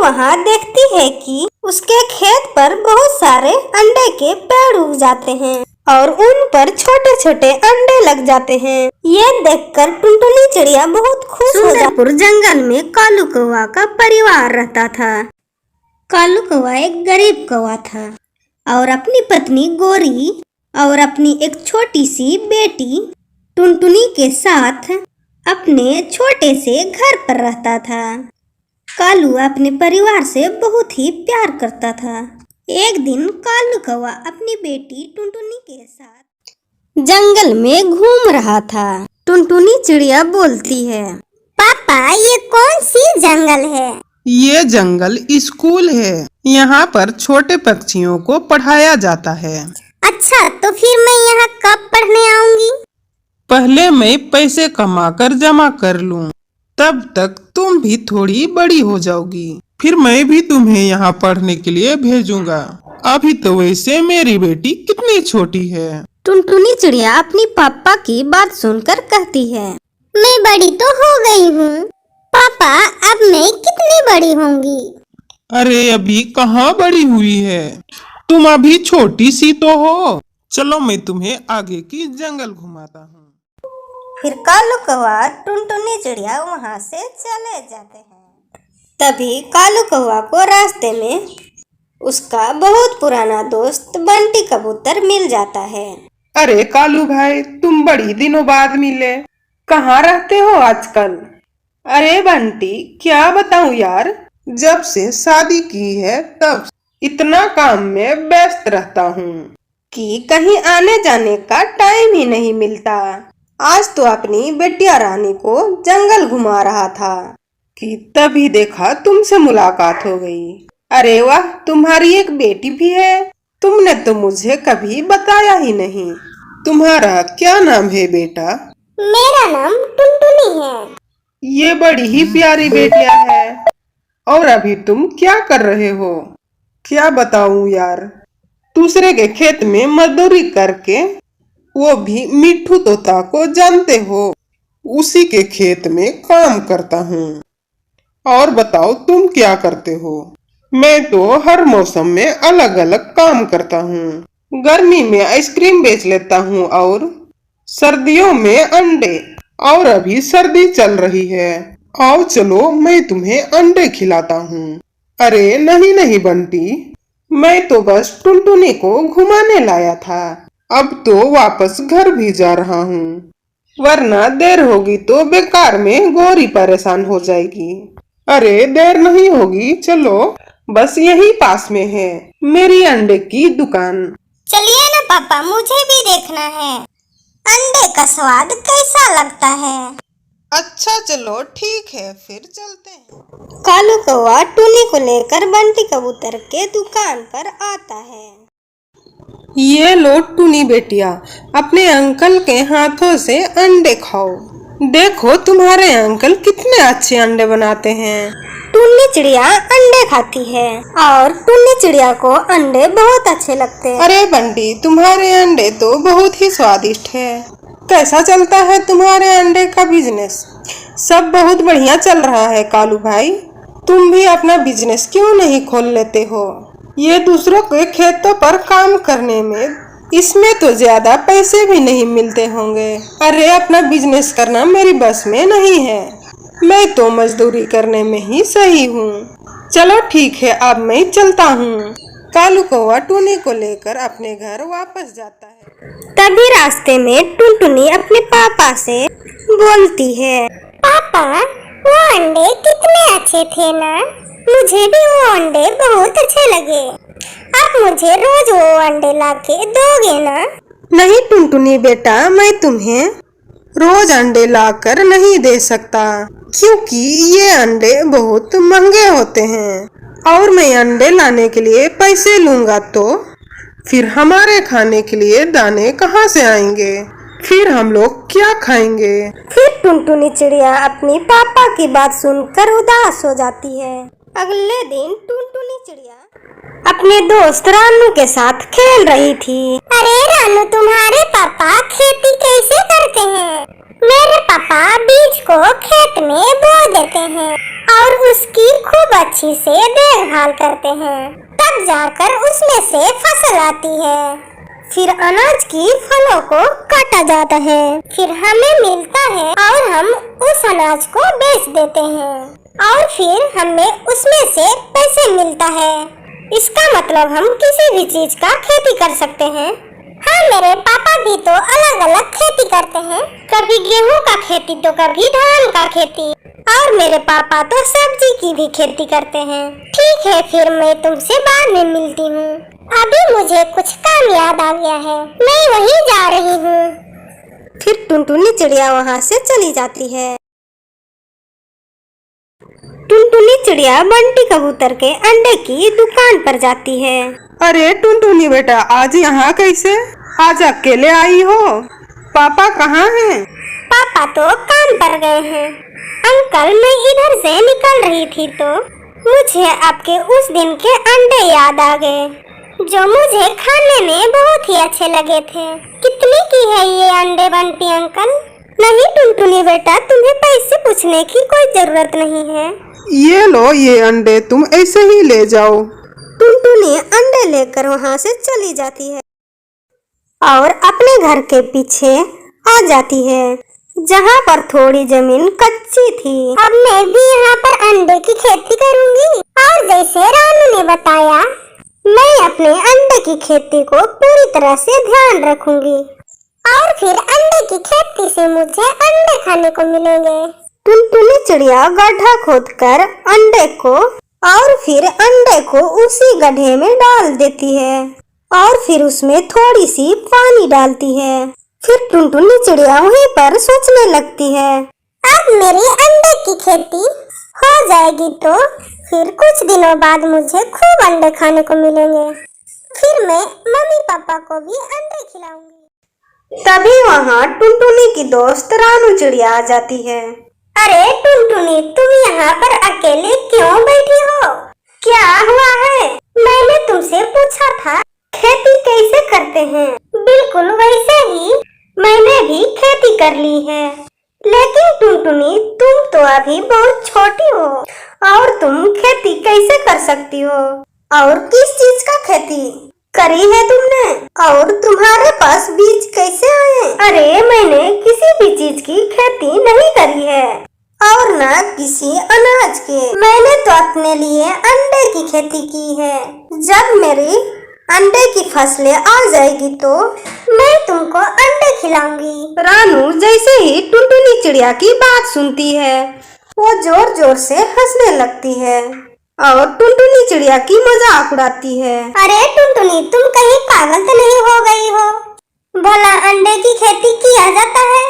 वहाँ देखती है कि उसके खेत पर बहुत सारे अंडे के पेड़ उग जाते हैं और उन पर छोटे छोटे अंडे लग जाते हैं। ये देखकर टुनटुनी चिड़िया बहुत खुश हो जाती है। सुंदरपुर जंगल में कालू कौवा का परिवार रहता था। कालू कौवा एक गरीब कौवा था और अपनी पत्नी गोरी और अपनी एक छोटी सी बेटी टुनटुनी के साथ अपने छोटे से घर पर रहता था। कालू अपने परिवार से बहुत ही प्यार करता था। एक दिन कालू कौवा अपनी बेटी टुनटुनी के साथ जंगल में घूम रहा था। टुनटुनी चिड़िया बोलती है, पापा ये कौन सी जंगल है? ये जंगल स्कूल है। यहाँ पर छोटे पक्षियों को पढ़ाया जाता है। अच्छा, तो फिर मैं यहाँ कब पढ़ने आऊंगी? पहले मैं पैसे कमाकर जमा कर लूं, तब तक तुम भी थोड़ी बड़ी हो जाओगी। फिर मैं भी तुम्हें यहाँ पढ़ने के लिए भेजूंगा। अभी तो वैसे मेरी बेटी कितनी छोटी है। टुनटुनी चिड़िया अपनी पापा की बात सुनकर कहती है, मैं बड़ी तो हो गई हूँ पापा, अब मैं कितनी बड़ी होंगी? अरे अभी कहाँ बड़ी हुई है, तुम अभी छोटी सी तो हो। चलो मैं तुम्हें आगे की जंगल घुमाता हूँ। फिर कालू कौवा टुनटुनी चिड़िया वहाँ से चले जाते हैं। तभी कालू कौवा को रास्ते में उसका बहुत पुराना दोस्त बंटी कबूतर मिल जाता है। अरे कालू भाई, तुम बड़ी दिनों बाद मिले, कहाँ रहते हो आजकल? अरे बंटी, क्या बताऊं यार, जब से शादी की है तब इतना काम में व्यस्त रहता हूँ कि कहीं आने जाने का टाइम ही नहीं मिलता। आज तो अपनी बेटिया रानी को जंगल घुमा रहा था कि तभी देखा तुमसे मुलाकात हो गई। अरे वाह, तुम्हारी एक बेटी भी है, तुमने तो मुझे कभी बताया ही नहीं। तुम्हारा क्या नाम है बेटा? मेरा नाम टुनटुनी है। ये बड़ी ही प्यारी बेटिया है। और अभी तुम क्या कर रहे हो? क्या बताऊं यार, दूसरे के खेत में मजदूरी करके, वो भी मिट्ठू तोता को जानते हो, उसी के खेत में काम करता हूँ। और बताओ तुम क्या करते हो? मैं तो हर मौसम में अलग अलग काम करता हूँ। गर्मी में आइसक्रीम बेच लेता हूँ और सर्दियों में अंडे। और अभी सर्दी चल रही है, आओ चलो मैं तुम्हें अंडे खिलाता हूँ। अरे नहीं नहीं बंटी, मैं तो बस टुनटुनी को घुमाने लाया था, अब तो वापस घर भी जा रहा हूँ, वरना देर होगी तो बेकार में गोरी परेशान हो जाएगी। अरे देर नहीं होगी, चलो, बस यही पास में है मेरी अंडे की दुकान। चलिए ना पापा, मुझे भी देखना है अंडे का स्वाद कैसा लगता है। अच्छा चलो ठीक है, फिर चलते हैं। कालू कौवा टुनी को लेकर बंटी कबूतर के दुकान पर आता है। ये लो टुनी बेटिया, अपने अंकल के हाथों से अंडे खाओ। देखो तुम्हारे अंकल कितने अच्छे अंडे बनाते हैं। टुन्नी चिड़िया अंडे खाती है और टुन्नी चिड़िया को अंडे बहुत अच्छे लगते हैं। अरे बंटी, तुम्हारे अंडे तो बहुत ही स्वादिष्ट है। कैसा चलता है तुम्हारे अंडे का बिजनेस? सब बहुत बढ़िया चल रहा है कालू भाई, तुम भी अपना बिजनेस क्यों नहीं खोल लेते हो? ये दूसरों के खेतों पर काम करने में, इसमें तो ज्यादा पैसे भी नहीं मिलते होंगे। अरे अपना बिजनेस करना मेरी बस में नहीं है, मैं तो मजदूरी करने में ही सही हूँ। चलो ठीक है, अब मैं चलता हूँ। कालू कौवा टुनी को लेकर अपने घर वापस जाता है। तभी रास्ते में टुनटुनी अपने पापा से बोलती है, पापा वो अंडे कितने अच्छे थे ना, मुझे भी वो अंडे बहुत अच्छे लगे। आप मुझे रोज वो अंडे लाके दोगे ना? नहीं टुनटुनी बेटा, मैं तुम्हें रोज अंडे लाकर नहीं दे सकता, क्योंकि ये अंडे बहुत महंगे होते हैं और मैं अंडे लाने के लिए पैसे लूंगा तो फिर हमारे खाने के लिए दाने कहाँ से आएंगे? फिर हम लोग क्या खाएंगे? फिर टुनटुनी चिड़िया अपनी पापा की बात सुनकर उदास हो जाती है। अगले दिन टुनटुनी चिड़िया अपने दोस्त रानू के साथ खेल रही थी। अरे रानू, तुम्हारे पापा खेती कैसे करते हैं? मेरे पापा बीज को खेत में बो देते हैं और उसकी खूब अच्छी से देखभाल करते हैं, तब जाकर उसमें से फसल आती है। फिर अनाज की फलों को काटा जाता है, फिर हमें मिलता है और हम उस अनाज को बेच देते हैं और फिर हमें उसमें से पैसे मिलता है। इसका मतलब हम किसी भी चीज का खेती कर सकते हैं। हाँ, मेरे पापा भी तो अलग अलग खेती करते हैं, कभी गेहूं का खेती तो कभी धान का खेती, और मेरे पापा तो सब्जी की भी खेती करते हैं। ठीक है, फिर मैं तुमसे बाद में मिलती हूँ। अभी मुझे कुछ काम याद आ गया है, मैं वहीं जा रही हूँ। फिर टुनटुनी चिड़िया वहाँ से चली जाती है। टुनटुनी चिड़िया बंटी कबूतर के अंडे की दुकान पर जाती है। अरे टुनटुनी बेटा, आज यहाँ कैसे? आज अकेले आई हो? पापा कहाँ हैं? पापा तो काम पर गए हैं। अंकल, मैं इधर से निकल रही थी तो मुझे आपके उस दिन के अंडे याद आ गए, जो मुझे खाने में बहुत ही अच्छे लगे थे। कितने की है ये अंडे बंटी अंकल? नहीं टुनटुनी बेटा, तुम्हें पैसे पूछने की कोई जरूरत नहीं है। ये लो, ये अंडे तुम ऐसे ही ले जाओ। टुनटुनी अंडे लेकर वहाँ से चली जाती है और अपने घर के पीछे आ जाती है, जहाँ पर थोड़ी जमीन कच्ची थी। अब मैं भी यहाँ पर अंडे की खेती करूँगी, और जैसे रानू ने बताया, मैं अपने अंडे की खेती को पूरी तरह से ध्यान रखूंगी और फिर अंडे की खेती से मुझे अंडे खाने को मिलेंगे। टुनटुनी चिड़िया गड्ढा खोदकर अंडे को और फिर अंडे को उसी गड्ढे में डाल देती है और फिर उसमें थोड़ी सी पानी डालती है। फिर टुनटुनी चिड़िया वहीं पर सोचने लगती है, अब मेरी अंडे की खेती हो जाएगी तो फिर कुछ दिनों बाद मुझे खूब अंडे खाने को मिलेंगे। फिर मैं मम्मी पापा को भी अंडे खिलाऊंगी। तभी वहाँ टुनटुनी की दोस्त रानू चिड़िया आ जाती है। अरे टुनटुनी, तुम यहाँ पर अकेले क्यों बैठी हो? क्या हुआ है? मैंने तुमसे पूछा था खेती कैसे करते हैं, बिल्कुल वैसे ही मैंने भी खेती कर ली है। लेकिन टुनटुनी, तुम तो अभी बहुत छोटी हो और तुम खेती कैसे कर सकती हो? और किस चीज का खेती करी है तुमने? और तुम्हारे पास बीज कैसे आए? अरे मैंने किसी भी चीज की खेती नहीं करी है और न किसी अनाज के। मैंने तो अपने लिए अंडे की खेती की है। जब मेरी अंडे की फसलें आ जाएगी तो मैं तुमको अंडे खिलाऊंगी। रानू जैसे ही टुनटुनी चिड़िया की बात सुनती है, वो जोर जोर से हंसने लगती है और टुनटुनी चिड़िया की मजाक उड़ाती है। अरे टुनटुनी, तुम कहीं पागल तो नहीं हो गई हो? भला अंडे की खेती किया जाता है?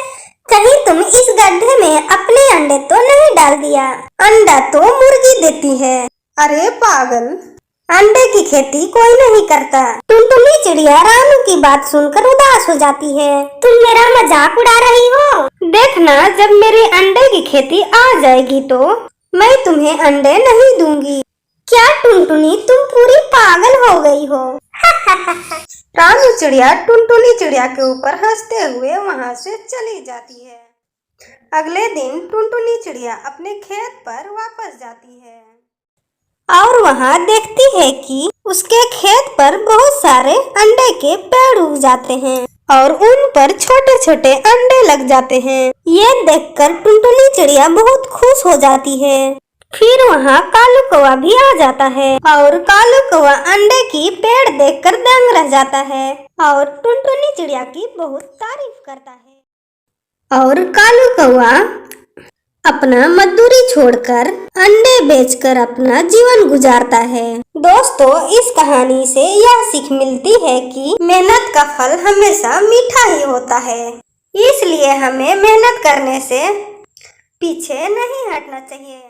कहीं तुम इस गड्ढे में अपने अंडे तो नहीं डाल दिया? अंडा तो मुर्गी देती है। अरे पागल, अंडे की खेती कोई नहीं करता। टुनटुनी चिड़िया रानू की बात सुनकर उदास हो जाती है। तुम मेरा मजाक उड़ा रही हो? देखना, जब मेरे अंडे की खेती आ जाएगी तो मैं तुम्हें अंडे नहीं दूंगी। क्या टुनटुनी, तुम पूरी पागल हो गई हो? रानू चिड़िया टुनटुनी चिड़िया के ऊपर हंसते हुए वहाँ से चली जाती है। अगले दिन टुनटुनी चिड़िया अपने खेत पर वापस जाती है और वहाँ देखती है कि उसके खेत पर बहुत सारे अंडे के पेड़ उग जाते हैं और उन पर छोटे छोटे अंडे लग जाते हैं। ये देखकर टुनटुनी चिड़िया बहुत खुश हो जाती है। फिर वहाँ कालू कौवा भी आ जाता है और कालू कौवा अंडे की पेड़ देखकर दंग रह जाता है और टुनटुनी चिड़िया की बहुत तारीफ करता है। और कालू कौवा अपना मजदूरी छोड़कर अंडे बेचकर अपना जीवन गुजारता है। दोस्तों, इस कहानी से यह सीख मिलती है कि मेहनत का फल हमेशा मीठा ही होता है, इसलिए हमें मेहनत करने से पीछे नहीं हटना चाहिए।